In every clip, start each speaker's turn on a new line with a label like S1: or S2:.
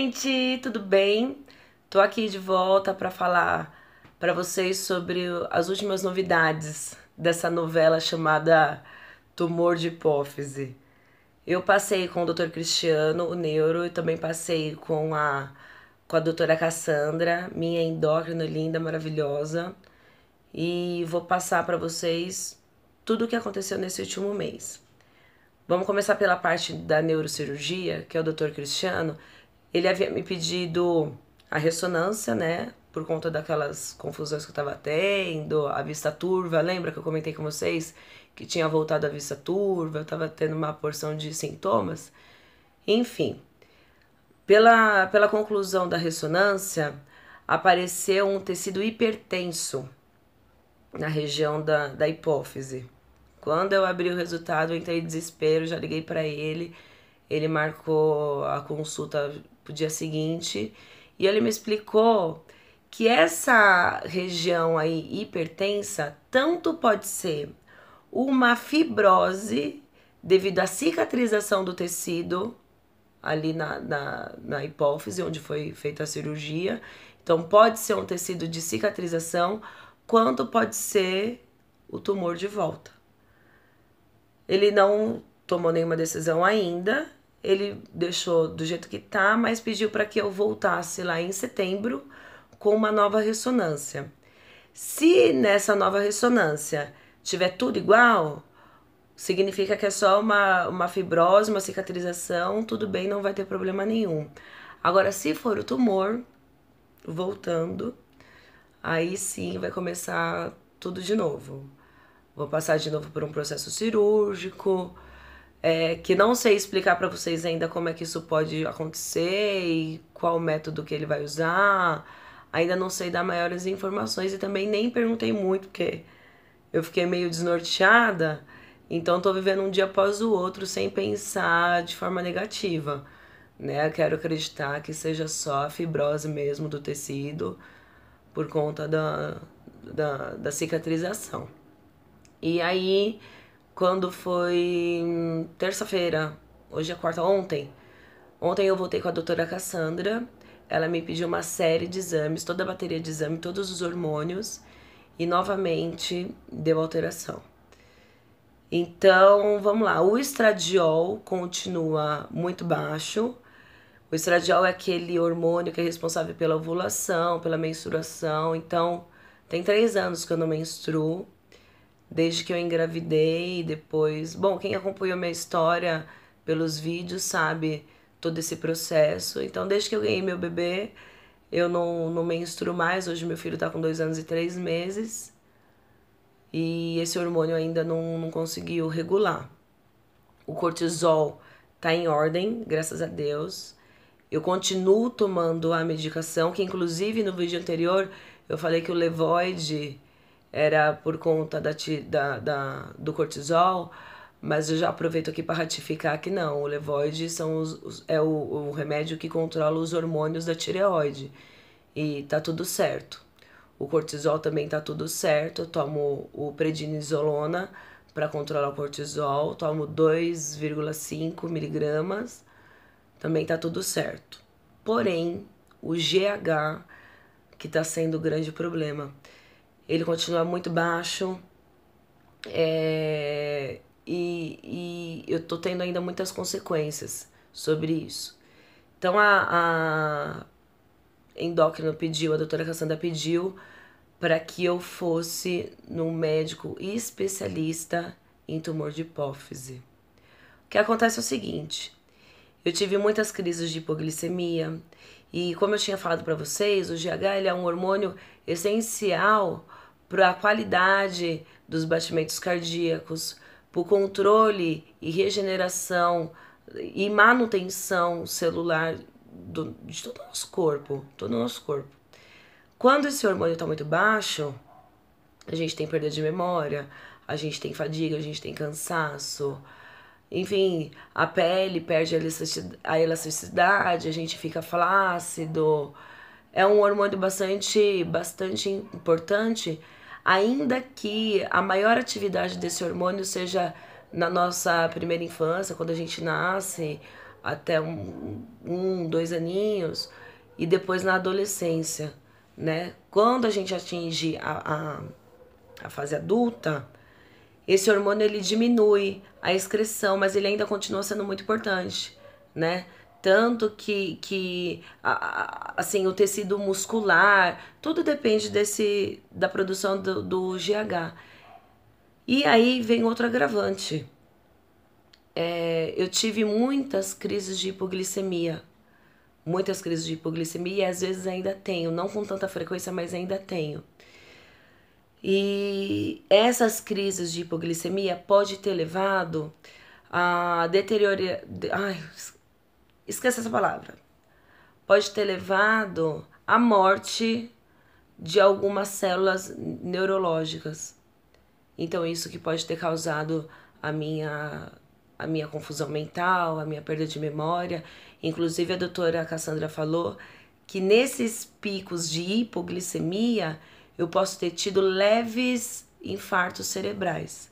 S1: gente, tudo bem? Tô aqui de volta para falar para vocês sobre as últimas novidades dessa novela chamada Tumor de Hipófise. Eu passei com o Dr. Cristiano, o neuro, e também passei com a doutora Cassandra, minha endócrina linda, maravilhosa, e vou passar para vocês tudo o que aconteceu nesse último mês. Vamos começar pela parte da neurocirurgia, que é o Dr. Cristiano. Ele havia me pedido a ressonância, né? Por conta daquelas confusões que eu tava tendo, a vista turva. Lembra que eu comentei com vocês que tinha voltado a vista turva? Eu tava tendo uma porção de sintomas. Enfim, pela conclusão da ressonância, apareceu um tecido hipertenso na região da hipófise. Quando eu abri o resultado, eu entrei em desespero, já liguei para ele. Ele marcou a consulta pro dia seguinte e ele me explicou que essa região aí hipertensa tanto pode ser uma fibrose devido à cicatrização do tecido ali na hipófise, onde foi feita a cirurgia. Então, pode ser um tecido de cicatrização, quanto pode ser o tumor de volta. Ele não tomou nenhuma decisão ainda, ele deixou do jeito que tá, mas pediu para que eu voltasse lá em setembro com uma nova ressonância. Se nessa nova ressonância tiver tudo igual, significa que é só uma fibrose, uma cicatrização, tudo bem, não vai ter problema nenhum. Agora, se for o tumor, voltando, aí sim vai começar tudo de novo. Vou passar de novo por um processo cirúrgico, que não sei explicar para vocês ainda como é que isso pode acontecer e qual método que ele vai usar. Ainda não sei dar maiores informações e também nem perguntei muito, porque eu fiquei meio desnorteada. Então tô vivendo um dia após o outro sem pensar de forma negativa, né? Eu quero acreditar que seja só a fibrose mesmo do tecido por conta da cicatrização. E aí, quando foi terça-feira, hoje é quarta, ontem eu voltei com a doutora Cassandra, ela me pediu uma série de exames, toda a bateria de exame, todos os hormônios, e novamente deu alteração. Então, vamos lá, o estradiol continua muito baixo. O estradiol é aquele hormônio que é responsável pela ovulação, pela menstruação. Então, tem 3 anos que eu não menstruo, desde que eu engravidei. Depois, bom, quem acompanhou minha história pelos vídeos sabe todo esse processo. Então, desde que eu ganhei meu bebê, eu não menstruo mais. Hoje meu filho tá com 2 anos e 3 meses. E esse hormônio ainda não conseguiu regular. O cortisol tá em ordem, graças a Deus. Eu continuo tomando a medicação, que inclusive no vídeo anterior eu falei que o Levoide era por conta do cortisol, mas eu já aproveito aqui para ratificar que não, o Levoide é o remédio que controla os hormônios da tireoide e tá tudo certo. O cortisol também tá tudo certo, eu tomo o prednisolona para controlar o cortisol, tomo 2,5 miligramas, também tá tudo certo. Porém, o GH, que tá sendo o grande problema, ele continua muito baixo, e eu tô tendo ainda muitas consequências sobre isso. Então a endócrina pediu, a doutora Cassandra pediu para que eu fosse num médico especialista em tumor de hipófise. O que acontece é o seguinte, eu tive muitas crises de hipoglicemia e, como eu tinha falado para vocês, o GH ele é um hormônio essencial para a qualidade dos batimentos cardíacos, para o controle e regeneração e manutenção celular de todo o nosso corpo, todo o nosso corpo. Quando esse hormônio está muito baixo, a gente tem perda de memória, a gente tem fadiga, a gente tem cansaço, enfim, a pele perde a elasticidade, a gente fica flácido. É um hormônio bastante importante, ainda que a maior atividade desse hormônio seja na nossa primeira infância, quando a gente nasce, até 2 aninhos, e depois na adolescência, né? Quando a gente atinge a fase adulta, esse hormônio ele diminui a excreção, mas ele ainda continua sendo muito importante, né? Tanto que assim, o tecido muscular, tudo depende da produção do GH. E aí vem outro agravante. Eu tive muitas crises de hipoglicemia. Muitas crises de hipoglicemia e às vezes ainda tenho. Não com tanta frequência, mas ainda tenho. E essas crises de hipoglicemia pode ter levado a deteriorar... Ai, esquece essa palavra. Pode ter levado à morte de algumas células neurológicas. Então isso que pode ter causado a minha confusão mental, a minha perda de memória. Inclusive a doutora Cassandra falou que nesses picos de hipoglicemia eu posso ter tido leves infartos cerebrais.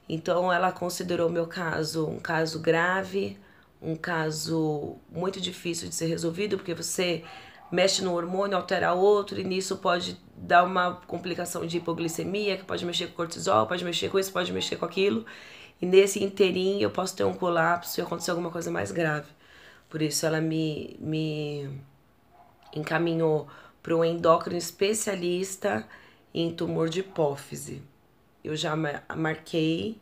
S1: Então ela considerou meu caso um caso grave, um caso muito difícil de ser resolvido, porque você mexe no hormônio, altera outro, e nisso pode dar uma complicação de hipoglicemia, que pode mexer com cortisol, pode mexer com isso, pode mexer com aquilo. E nesse inteirinho eu posso ter um colapso e acontecer alguma coisa mais grave. Por isso ela me encaminhou para um endócrino especialista em tumor de hipófise. Eu já marquei,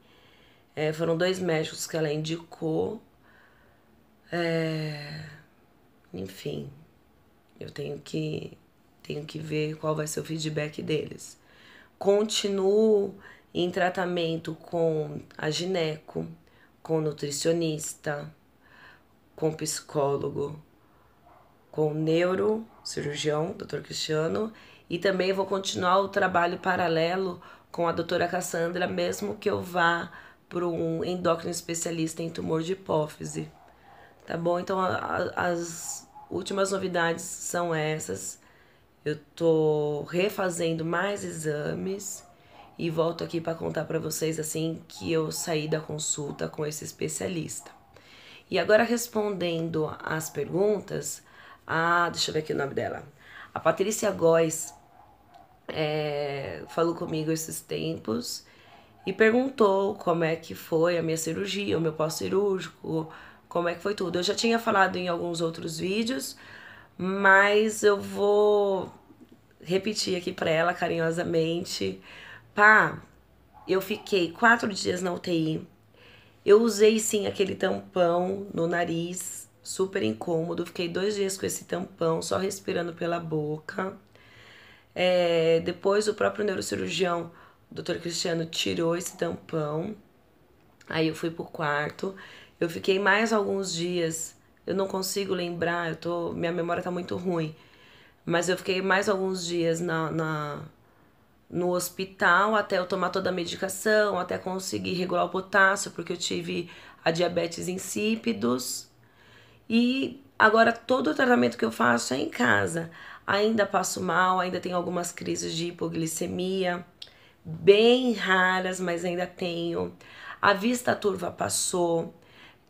S1: foram 2 médicos que ela indicou. Enfim, eu tenho que ver qual vai ser o feedback deles. Continuo em tratamento com a gineco, com nutricionista, com psicólogo, com neurocirurgião, Dr. Cristiano, e também vou continuar o trabalho paralelo com a doutora Cassandra, mesmo que eu vá para um endócrino especialista em tumor de hipófise. Tá bom? Então as últimas novidades são essas. Eu tô refazendo mais exames e volto aqui para contar para vocês assim que eu saí da consulta com esse especialista. E agora respondendo às perguntas, deixa eu ver aqui o nome dela. A Patrícia Góes falou comigo esses tempos e perguntou como é que foi a minha cirurgia, o meu pós-cirúrgico, como é que foi tudo. Eu já tinha falado em alguns outros vídeos, mas eu vou repetir aqui para ela carinhosamente. Pá, eu fiquei 4 dias na UTI. Eu usei sim aquele tampão no nariz, super incômodo. Fiquei 2 dias com esse tampão, só respirando pela boca. Depois o próprio neurocirurgião, o Dr. Cristiano, tirou esse tampão. Aí eu fui pro quarto. Eu fiquei mais alguns dias. Eu não consigo lembrar, minha memória tá muito ruim. Mas eu fiquei mais alguns dias no hospital até eu tomar toda a medicação, até conseguir regular o potássio, porque eu tive a diabetes insípidos. E agora todo o tratamento que eu faço é em casa. Ainda passo mal, ainda tenho algumas crises de hipoglicemia, bem raras, mas ainda tenho. A vista turva passou.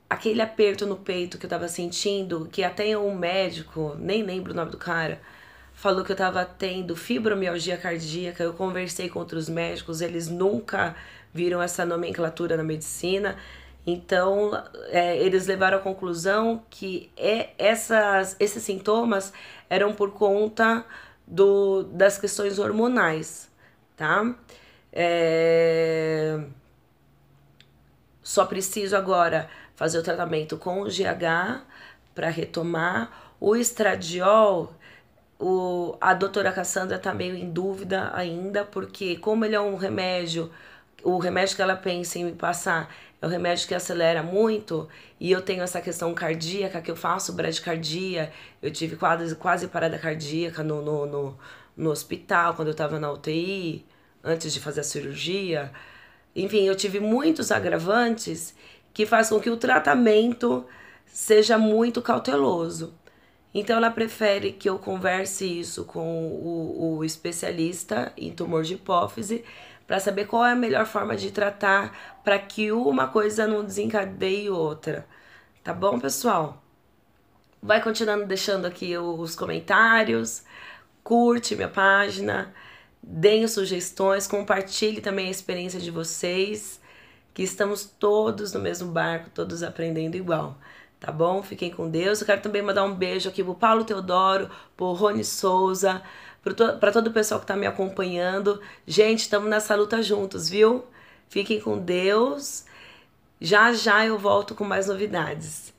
S1: Aquele aperto no peito que eu tava sentindo, que até um médico, nem lembro o nome do cara, falou que eu tava tendo fibromialgia cardíaca. Eu conversei com outros médicos, eles nunca viram essa nomenclatura na medicina. Então, eles levaram à conclusão que esses sintomas eram por conta das questões hormonais, tá? Só preciso agora fazer o tratamento com o GH para retomar. O estradiol, a doutora Cassandra tá meio em dúvida ainda, porque como ele é um remédio, o remédio que ela pensa em me passar é um remédio que acelera muito, e eu tenho essa questão cardíaca, que eu faço bradicardia, eu tive quase parada cardíaca no hospital, quando eu tava na UTI, antes de fazer a cirurgia. Enfim, eu tive muitos agravantes que faz com que o tratamento seja muito cauteloso. Então ela prefere que eu converse isso com o especialista em tumor de hipófise para saber qual é a melhor forma de tratar para que uma coisa não desencadeie outra. Tá bom, pessoal? Vai continuando deixando aqui os comentários, curte minha página, deem sugestões, compartilhe também a experiência de vocês, que estamos todos no mesmo barco, todos aprendendo igual, tá bom? Fiquem com Deus. Eu quero também mandar um beijo aqui pro Paulo Teodoro, pro Rony Souza, para todo o pessoal que tá me acompanhando. Gente, estamos nessa luta juntos, viu? Fiquem com Deus. Já já eu volto com mais novidades.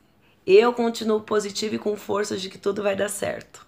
S1: Eu continuo positivo e com força de que tudo vai dar certo.